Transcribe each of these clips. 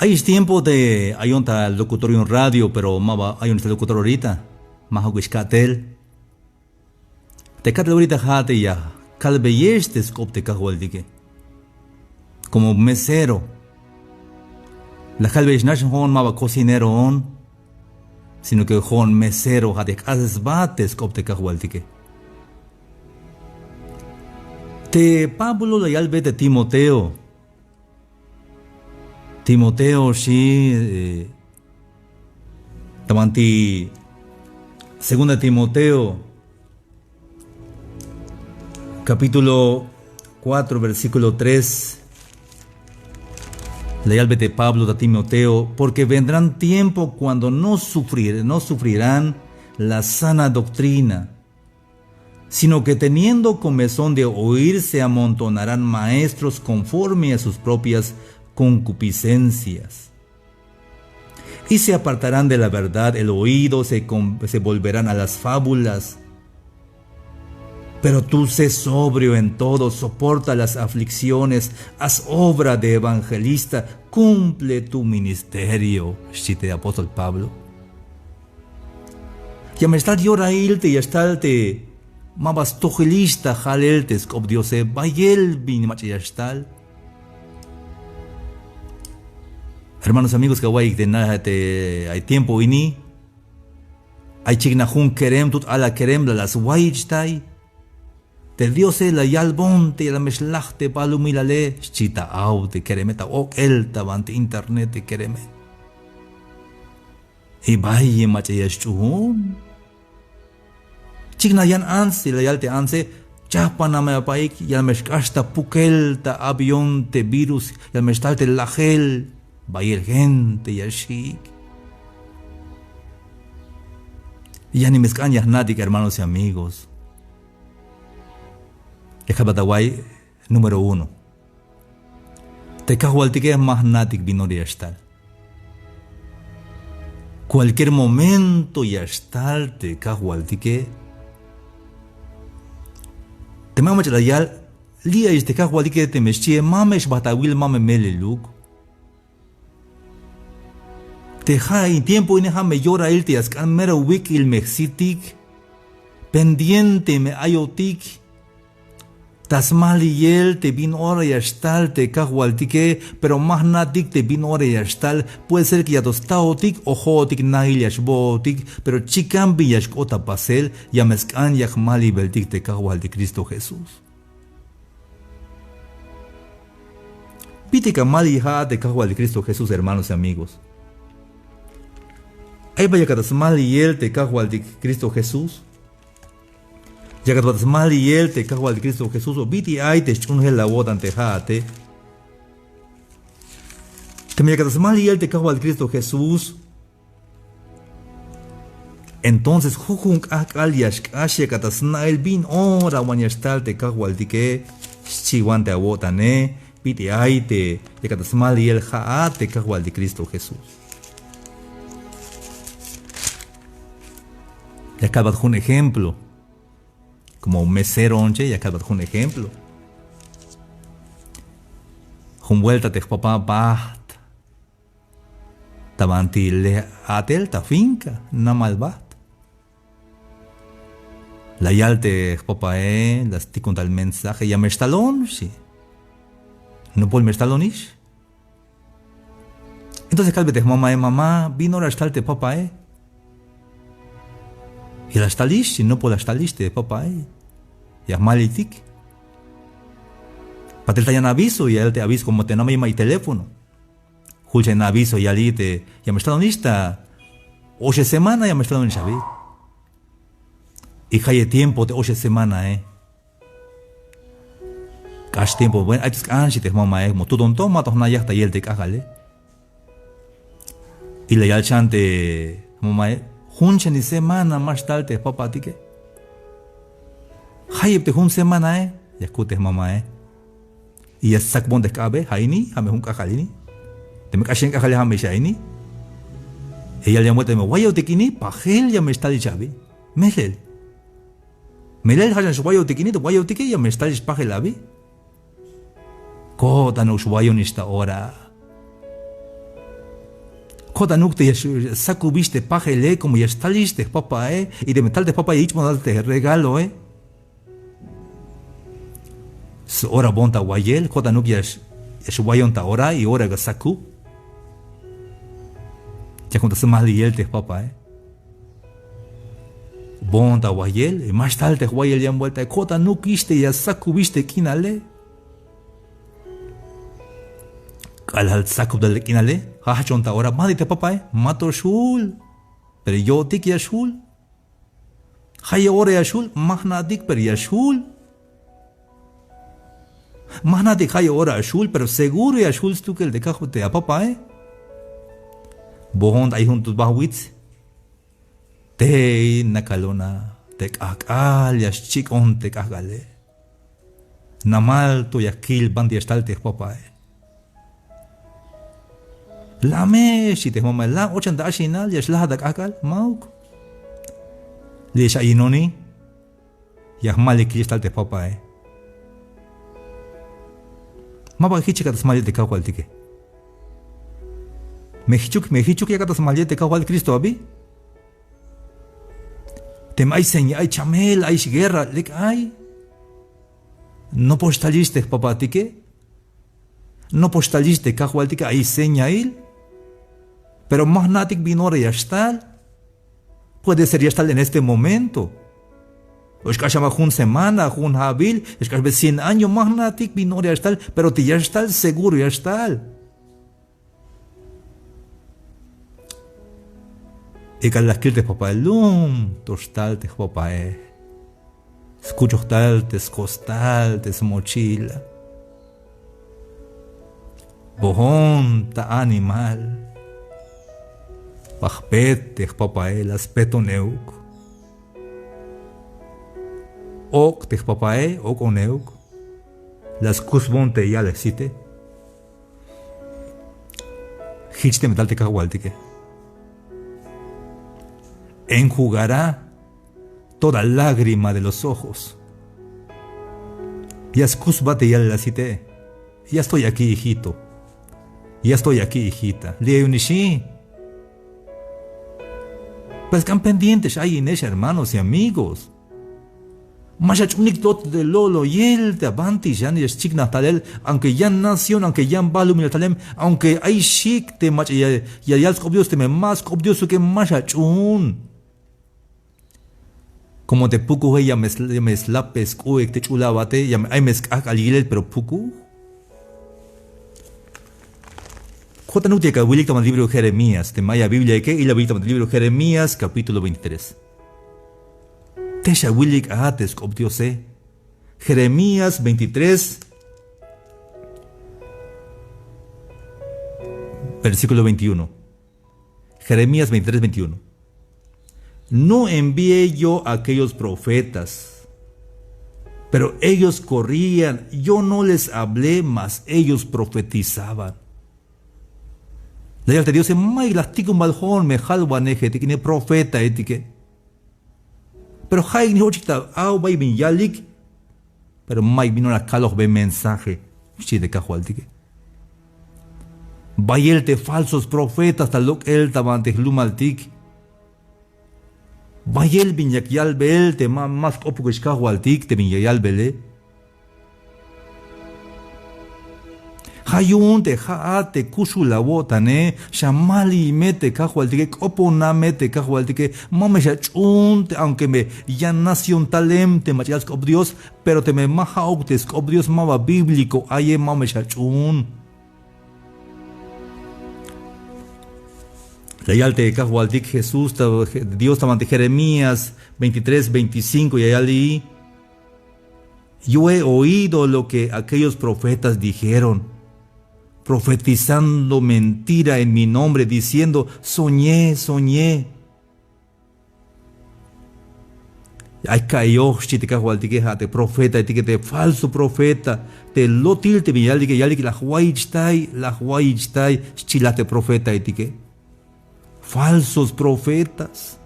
Hay tiempo de hay un locutorio en radio, pero hay un locutor ahorita. Más huiscatel. Te catel ahorita jate ya. Calbeyestes copte cajualdique. Como mesero. La calbeyesh no es un cocinero on, sino que un mesero jate haces bates copte cajualdique. Te Pablo la yalbe de Timoteo. Timoteo sí. Tamanti. Segunda Timoteo. Capítulo 4, versículo 3. La yalbe de Pablo de Timoteo. Porque vendrán tiempo cuando no sufrirán la sana doctrina, sino que teniendo comezón de oír se amontonarán maestros conforme a sus propias concupiscencias. Y se apartarán de la verdad el oído, se volverán a las fábulas. Pero tú sé sobrio en todo, soporta las aflicciones, haz obra de evangelista, cumple tu ministerio. Chiste de apóstol Pablo. Ya me está llorailte y estalte. Mabas tojilista jaleltes cop diose bayel bin machayastal. Hermanos amigos que guay de nada hay tiempo ini. Hay chignajun kerem tut ala kerem las guaychtai. Te diose la yalbonte la meslachte palumilale chita aute keremeta o elta bante internet kereme. Y baye machayashun. Chigna yan anse la yalte anse chapaname apaik yalmeshkashta pukelta avionte virus yalmeshtalte lagel bayel gente yashik. Ya ni mezcañas nadik, hermanos y amigos. Ejabadawai número 1. Te cajualtique más nadik vinoria estal. Cualquier momento ya estal te cajualtique. Te mama chalayal, lia este cajualtique te meschie mamesh batawil mame meleluk. Te jai tiempo ineja me llora el te ascan mera wik il mexitic. Pendiente me ayotik. Tasmali yel te bin hora y astal te cajualtique, pero más natik te bin hora y astal. Puede ser que ya tostaotik o jotik nail yashbotik, pero chican billashkota pasel ya mescan yahmali beltik te cajualti Cristo Jesús. Pite kamali ha te cajualti Cristo Jesús, hermanos y amigos. Ahí vaya que tasmali yel te cajualti Cristo Jesús. Ya que tu mal y él te cago al Cristo Jesús o biti ay te chunge la boda ante jate. Que me que mal y él te cago al Cristo Jesús. Entonces jujun akal yashkashe katasna el bin ora wanyastal te cago al dique chiwante a boda ne biti ay te ya que mal y él ja te cago al de Cristo Jesús. Ya acabas un ejemplo. Como un mesero onche, y acá un ejemplo. Un vuelta te papá baht. Tabanti le atel ta finca, na malbat. La yalte papá las ticun tal mensaje, ya me estalón, sí. No puedo me estalonish. Entonces cálvete mamá, vino ahora estalte papá Y la stalish, si no puedo staliste, papá, ya malitik. Patel te aviso y él te aviso como te no me llama el teléfono. Julchen aviso y ali te, ya me está donista. 8 semanas ya me está donista. Y hay tiempo de 8 semanas, Cash tiempo, bueno, hay que ansi te mamá, como tú don toma, todos nada ya y él te cagale. Y le yalchante, mamá, Junchen y semana más tarde, papá, tique. Hayep te jun semana, ya escutes mamá, Y ya sac bon de cabe, haini, hame jun cajalini. Te me cachen cajale hame shaini. Ella le muerte me guayo tequini, pajel ya me está el chavi. Melel. Melel hayan guayo tequini, guayo tequi ya me está el pajel abi. Kota no guayo ni esta hora. Kodanuk te sakubiste pajele como ya estaliste papa y de metal de papa y modalte regalo ora bonta wayel kodanuk ya wayonta ora y ora ga saku ya conta se más liel te papa bonta wayel y más tal te wayel ya vuelta kodanuk iste ya sakubiste kinale al saco del kinale, hachonta ahora madite papá, mato shul, pero yo dik ya shul, hay ahora ya shul, mahna dik pero ya shul, mahna dik hay ahora shul, pero seguro ya shul tú que el de cajote a papá, bohond hay juntos bahwitz, te nakalona, te akal ya chikon te kagale, namal to ya kil bandi estalte papá. La me si te mama la ochenta ashinal ya shlah dak akal mauk le sha inoni ya mali kristal te papa ma ba hichi kat smali te kawal tike me hichuk ya kat smali te kawal Cristo abi te mai seña ay chamel ay guerra lek ay no postaliste papa tike no postaliste kawal tike ay seña il. Pero más natik binore ya está. Puede ser ya está en este momento. O es que haya más una semana, un habil, es que haya 100 años más natik binore ya está, pero te ya está seguro ya está. Y que las quiltes papá lum, tostal te papá escucho tal, te escostal, te mochila. Bojón ta animal. Pachpet te papae las petoneuk. Ok te papae ok oneuk. Las cusbonte ya le cite. Hichte metal te cagualtique. Enjugará toda lágrima de los ojos. Y as cusbate ya le cite. Ya estoy aquí, hijito. Ya estoy aquí, hijita. Le unishi. Pues que pendientes hay en ella, hermanos y amigos. Machachunik tot de lolo y el de avanti ya ni es chigna talel, aunque ya nación, aunque ya balum talem, aunque hay chic de mach ya el cobdios te me más cobdioso que machachun. Como te puku ya me slapes kuek te chulabate, ya me hay meskak alilel pero puku. Jotanuk llega Willick toma el libro de Jeremías, de Maya Biblia y la Biblia toma el libro de Jeremías, capítulo 23. Tesha Willick ahates coptiose. Jeremías 23, versículo 21. Jeremías 23, 21. No envié yo a aquellos profetas, pero ellos corrían, yo no les hablé, mas ellos profetizaban. La llave de Dios es muy lástico malhón, me jalbaneje, te tiene profeta étique. Pero hay ni ochita, au vai bin yalik, pero mai vino la calos ve mensaje, si de cajualtique. Vayelte falsos profetas, tal lo que él tabante lumaltik. Vayel bin yakyal bel, te más opo que cajualtik, te bin yayal bele. Hayun te haate kushu la botane, shamali mete cajualtique, opona mete cajualtique, mame chunte, aunque me ya nació un talem, te machas cop Dios, pero te me maja octes cop Dios mava bíblico, aye mame chun. Leyalte cajualtique Jesús, Dios tamante Jeremías 23, 25 y allí. Yo he oído lo que aquellos profetas dijeron. Profetizando mentira en mi nombre, diciendo, soñé, soñé. Ay, cayó, te profeta, te falso profeta, te lotil, te miyalike, yalike, la huaychtai, chilate profeta, etique. Falsos profetas.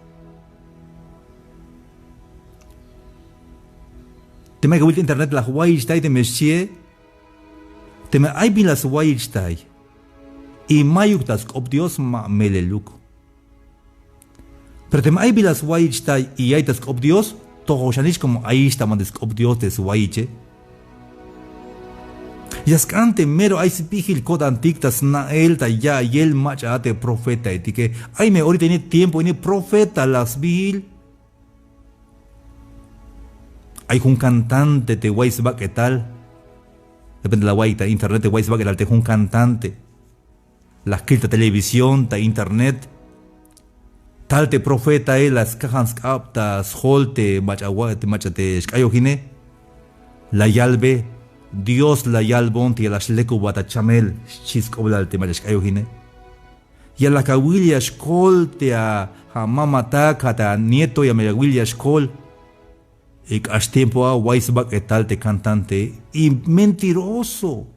Te me acabó internet, la huaychtai, te me chie. Te me hay bien las huaychtai. y mayuk taskop Dios ma meleluk. Pero tem ay bilas waichta y ay taskop Dios, toho shanish como ahí está mandaskop Dios des waiche. Yaskante mero ay sipihil kodan tiktas na elta ya y el machate profeta etike. Ay me ahorita tiene tiempo ni profeta las bil. Hay un cantante te waisba que tal. Depende de la guaita, internet te waisba que tal te un cantante. La escrita televisión, ta internet. Tal te profeta las cajas aptas, holte, machate, skayojine. La yalbe. Dios la yalbon ti la shleku bata chamel chiskobla te machas kayojine. Y a la kawilya shkol te a mamata kata nieto y a megawilya shkol. Y hash tiempo a waisbak etal te cantante y mentiroso.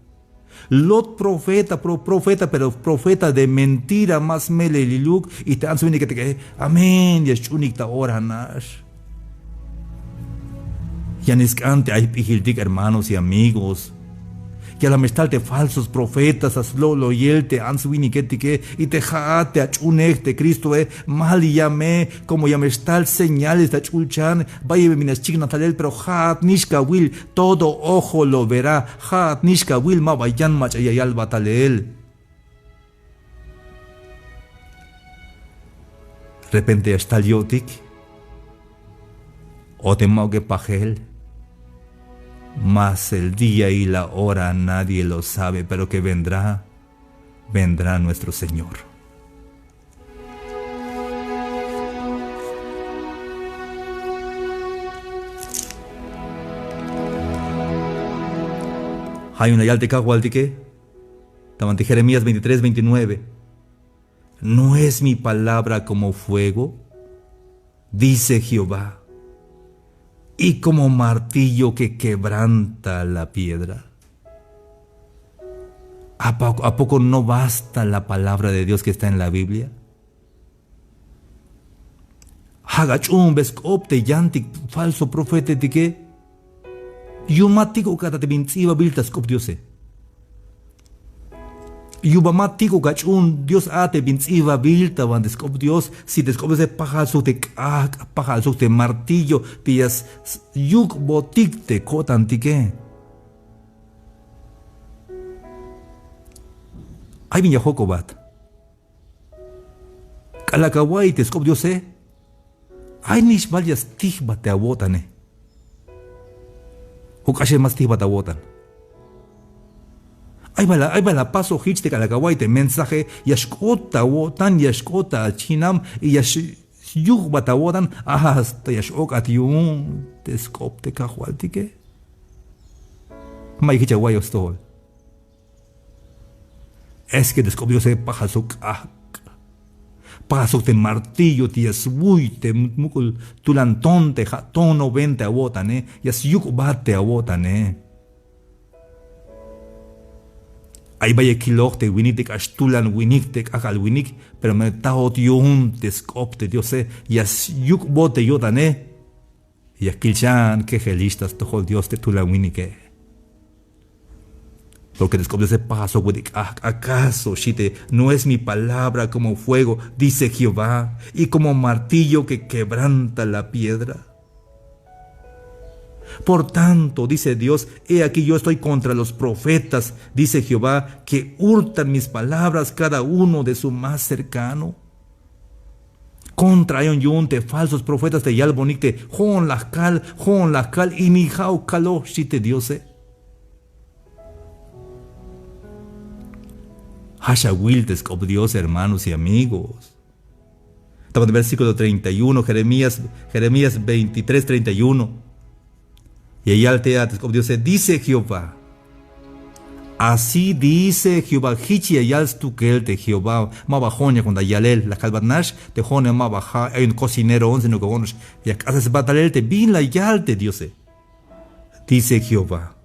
Lot profeta, pero profeta de mentira más mele liluk y te han subido que te que amén y chunik ta ora nash. Yaniscante hay pijiltik hermanos y amigos. Que a la mestalte falsos profetas aslolo y él te han subido que y te jaate a chunek te Cristo mal y llame como yamestal señales de chulchan vaya minas chigna talel pero hat nishka will todo ojo lo verá hat nishka will ma vayan machayal batalel. Repente hasta yotik o te mauge pajel. Mas el día y la hora nadie lo sabe, pero que vendrá nuestro Señor. Hay una yalte cahualtique, tamante Jeremías 23:29. ¿No es mi palabra como fuego? Dice Jehová. Y como martillo que quebranta la piedra. ¿A poco no basta la palabra de Dios que está en la Biblia? Hagachum beskopte yantik falso profeta de que yumatico kata te vinciba biltas cop Diose. Yubamatico gachun Dios ate vinciba bilta van descop Dios si descop ese pajalzo te pajalzo te martillo tías yuk botik te cotantique. Ay viña jocobat. Calacaway te descop Dios ay nish valias tijba te abotane. Hukashe más tijba te abotan. Ahí va la paso hitch de Calacaway mensaje yashkota wotan yashkota chinam y yug batawotan hasta yashok atiun teskop te kahualtique. Mai hichaguay ostol. Es que descubrió se pajasuk pajasuk te martillo tias uy te mukul tulantón te jatono 20 abotan yas yug bate abotan Ahí vaya kilog te winik ashtulan winik te akal winik, pero me taot yun te skop te Dios yas yuk bote yodane y akilchan que gelistas tojo Dios te tulan winike. Porque descubre ese paso winik acaso shite no es mi palabra como fuego dice Jehová y como martillo que quebranta la piedra. Por tanto, dice Dios, he aquí yo estoy contra los profetas, dice Jehová, que hurtan mis palabras cada uno de su más cercano. Contra yunte falsos profetas de yalbonicte, hon la cal, y ni jau calo, shite Dios. Hasha wiltes como Dios, hermanos y amigos. Estamos en el versículo 31, Jeremías 23:31. Y ella al teatro, como Dios dice Jehová. Así dice Jehová, hichi ayals tu que el de Jehová, ma bajonia con dayalel, la calvanash, te jone ma baja, hay un cocinero 11 no cogonos, y acá se batalel te bin la yalte, Dios. Dice Jehová.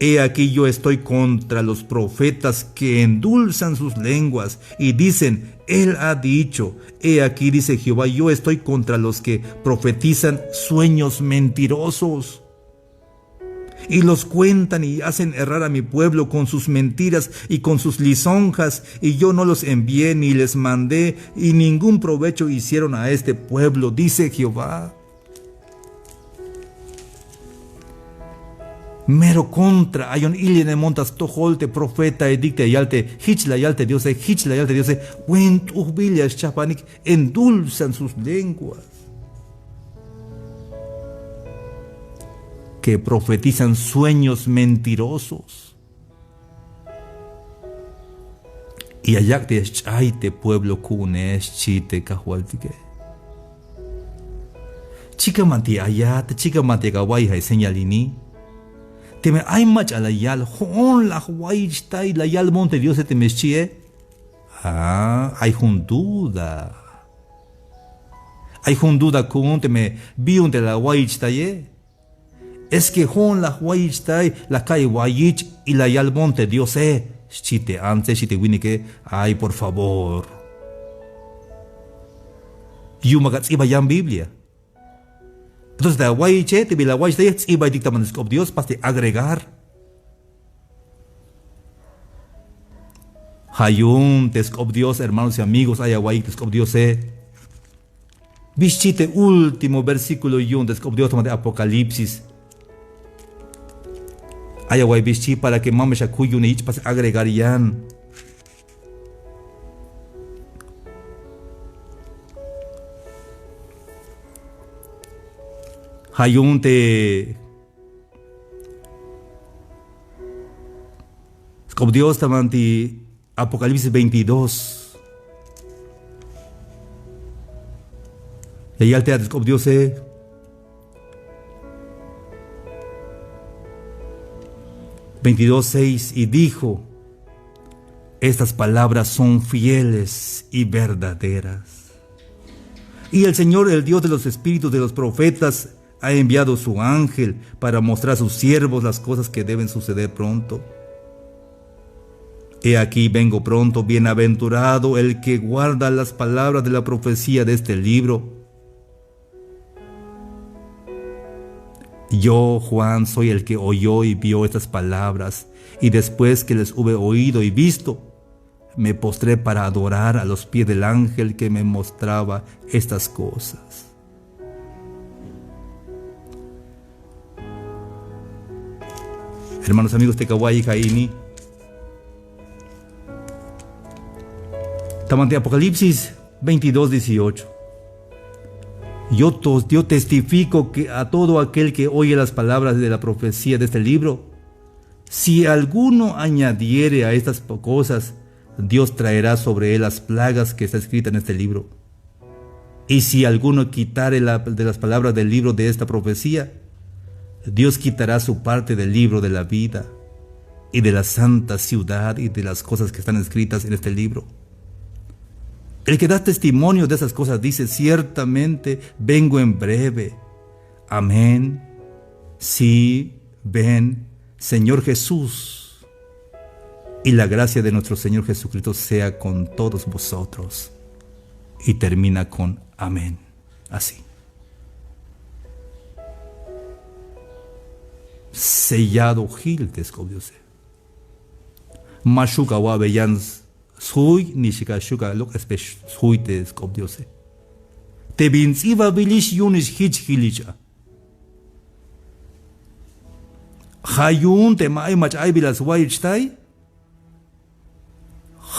He aquí yo estoy contra los profetas que endulzan sus lenguas y dicen, Él ha dicho. He aquí dice Jehová, yo estoy contra los que profetizan sueños mentirosos y los cuentan y hacen errar a mi pueblo con sus mentiras y con sus lisonjas, y yo no los envié ni les mandé, y ningún provecho hicieron a este pueblo, dice Jehová. Mero contra, ayon iline montas tojolte profeta edicte yalte, hichla yalte diose, went villas chapanik, endulzan sus lenguas, que profetizan sueños mentirosos. Y allá te chaite pueblo kunes chite cajualtique. Chica manti ayat, chica manti kawai señalini. Te me hay mach a la yal, hon la huay chtai la yal monte Dios te meschie. Hay junduda. Hay junduda kun te me biun de la huay chtai. Es que hon la huay chtai la kai huayich y la yal monte Dios chite antes chite winike. Ay, por favor. Yumagat iba yan Biblia. Entonces, la guayche, te vi la guayche, y va a dictar Dios para agregar. Hayun, tescop Dios, hermanos y amigos, hay guay, tescop Dios, Bichite, último versículo, yun, tescop Dios, de Apocalipsis. Hay guay, bichi, para que mames a cuyo ni para agregar yan. Hayunte como Dios tamanti Apocalipsis 22. Y al teatro como Dios 22:6 y dijo: estas palabras son fieles y verdaderas. Y el Señor, el Dios de los espíritus de los profetas, ha enviado su ángel para mostrar a sus siervos las cosas que deben suceder pronto. He aquí vengo pronto, bienaventurado el que guarda las palabras de la profecía de este libro. Yo, Juan, soy el que oyó y vio estas palabras, y después que les hube oído y visto, me postré para adorar a los pies del ángel que me mostraba estas cosas. Hermanos amigos de Kawai Kaini, Tamante Apocalipsis 22:18. Yo testifico que a todo aquel que oye las palabras de la profecía de este libro, si alguno añadiere a estas cosas, Dios traerá sobre él las plagas que está escrita en este libro. Y si alguno quitare de las palabras del libro de esta profecía, Dios quitará su parte del libro de la vida y de la santa ciudad y de las cosas que están escritas en este libro. El que da testimonio de esas cosas dice: ciertamente vengo en breve. Amén. Sí, ven, Señor Jesús. Y la gracia de nuestro Señor Jesucristo sea con todos vosotros. Y termina con amén. Así. Sellado Gil descubrióse. Mashuka wabeyans sui nishika shuka lok espesh sui descubrióse. Te vinciva bilish yunis hich gilicha. Hayun te mai mach ay bilas waichtai.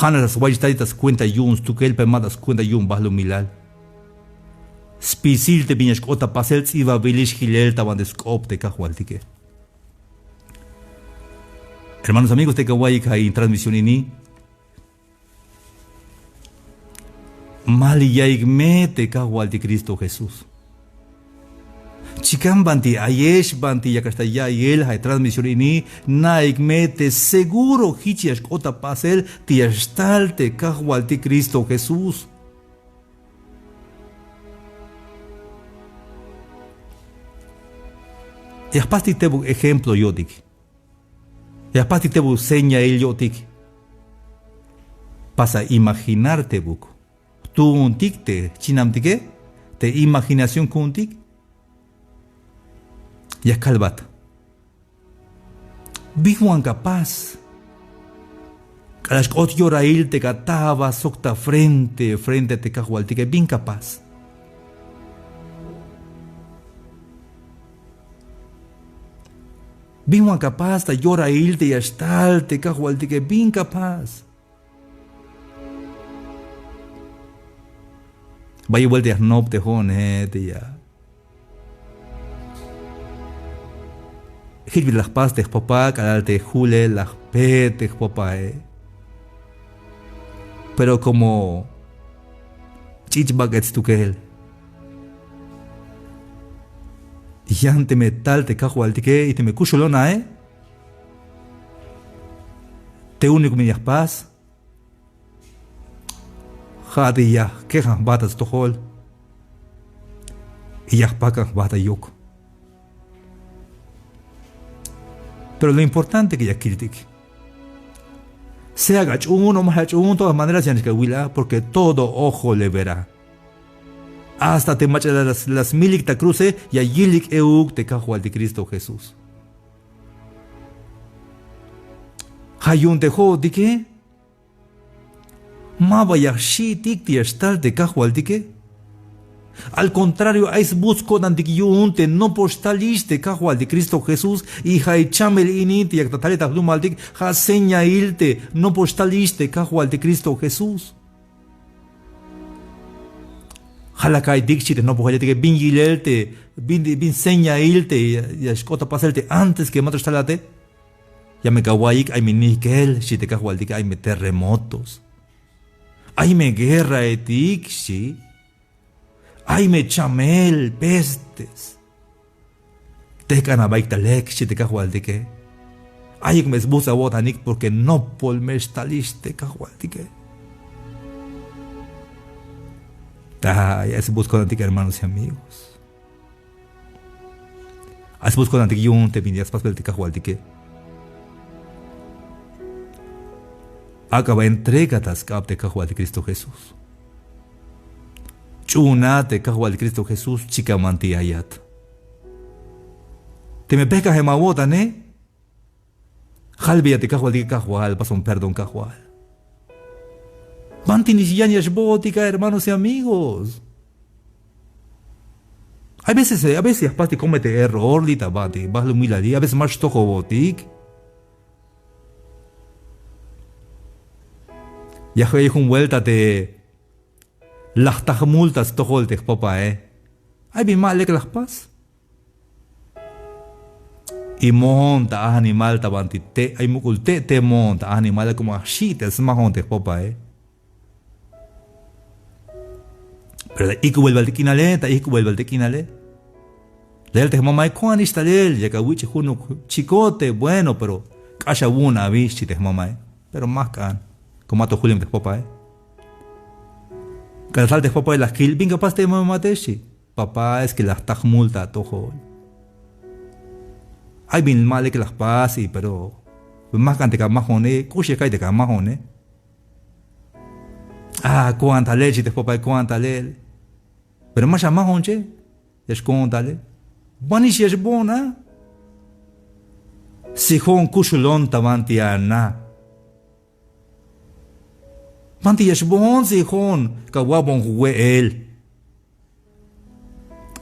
Hanas waichtai tas cuenta yuns tu kelpe madas cuenta yun bahlo milal. Spisil te viñas kota pasel tsiva bilish hilel taban descop te kahualtike. Hermanos amigos de Kawai Kai transmisión ini Mali yaigme te kawal de Cristo Jesús. Chikam banti ayesh banti yakasta ya yel hay transmisión ini naigme te seguro hichias kota pasel tiastal te kawal de Cristo Jesús. Y aparte te ejemplo yo digo. Y aparte te seña el yotik. Pasa imaginarte buco. Tú un tic te chinamtique, te imaginación con tic. Ya calvat. Bijuan capaz. Kalashkot yorail te cataba socta frente te cajualtique, bien capaz. Bijuan capaz ta yorail te yastal te cajualtique, bien capaz. Vaya vuelta no te jone te ya. Hilvi las paz te papá, canal te jule las pe te papá Pero como chichbagets tu que él. Y ante metal te cajo al tique y te me cucho lona Te único mi paz. Jade ya, quejan batas to hol. Y ya pacan bata yoko. Pero lo importante que ya critique. Sea gachun o mahachun, todas maneras ya que huila, porque todo ojo le verá. Hasta te macha las milik ta cruce y a yilik euk te cajo al de Cristo Jesús. Hayun te jo di que ma vaya shi tik ti estal te cajo al dique. Al contrario, ais busco dandikyunte no postaliste cajo al de Cristo Jesús y hay chamel initi y actataleta blumaldik ha seña ilte no postaliste cajo al de Cristo Jesús. Halakai dikchite no pojete que bin gilelte bin seña ilte y escota paselte antes que matro estalate. Ya me kawaik ay me nikel si te cajo al dique ay me terremotos. Ay me guerra etik si. Ay me chamel, pestes. Te canabaik talek, si te cajualdique. Ay me esbusa botanik porque no polmestaliste cajualdique. Ya se buscó antique hermanos y amigos. Se buscó antique yun te vinias pas velte cajualdique. Acaba entregatas cap de cajual de Cristo Jesús. Chuna te cajual de Cristo Jesús, chica manti ayat. Te me pesca gemawota, ¿ne? Jalvia te cajual de cajual, paso un perdón cajual. Manti ni siquiera botica, hermanos y amigos. A veces pasti comete error, lita bati, vas lo miladi, a veces más toco botic. Ya que un vuelta te las tajmultas tojolte papá Ay bien mal que las paz. Y monta animal tabanti te ay muculte te monta animal como así te smajonte papá Pero y que vuelve al tequinale, y que vuelve al tequinale. Le te mamá cuán instalé, ya que wichi juno chicote bueno, pero calla una bichi te mamá pero más can. Como a tu Julián de papá Que las altas papá las kill, bien capaz de mateshi. Papá es que las tajmulta a tojo. Hay bien mal que las pase, pero más cante que más jone, cuche cae de que más jone. Cuánta leche de papá, cuánta leche. Pero más llama jonche, es contale. Banish es bona. Si jon cuchulón tabantiana. Manti yashbon si hon kawabon huwe el.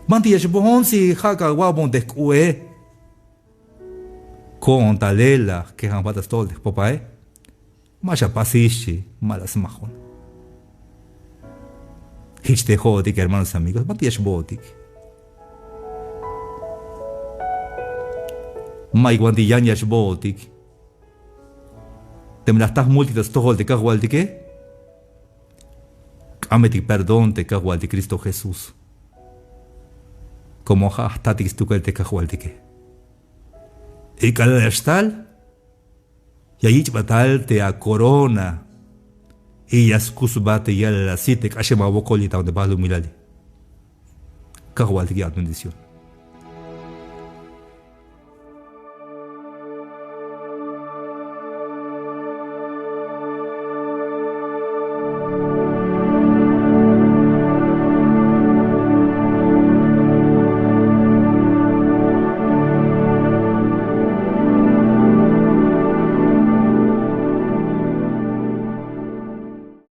Manti yashbon si haka wabon descue. Con talela que han patas todo de papá Masha pasishi malas mahon. Hich te jodik hermanos amigos. Manti yashbotik. Mai guanti yan yashbotik. Te me las tas multitas todo de cajual de qué. Ameti perdón te cajual de Cristo Jesús. Como tatis tu que te cajual de qué. Y cada estal. Y ahí batal te a corona. Y ya bate ya la cite cachema bocolita donde va a milali. Cajual de qué bendición.